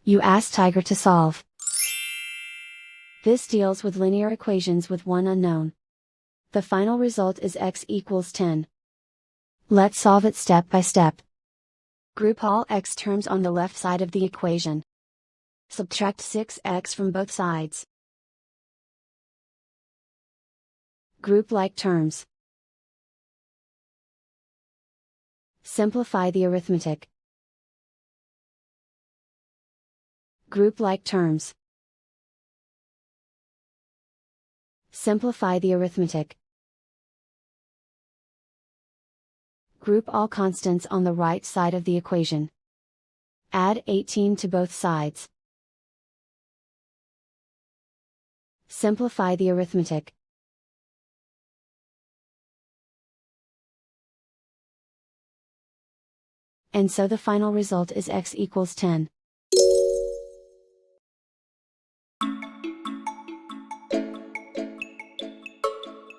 You ask Tiger to solve. This deals with linear equations with one unknown. The final result is x equals 10. Let's solve it step by step. Group all x terms on the left side of the equation. Subtract 6x from both sides. Group like terms. Simplify the arithmetic. Group like terms. Simplify the arithmetic. Group all constants on the right side of the equation. Add 18 to both sides. Simplify the arithmetic. And so the final result is x equals 10.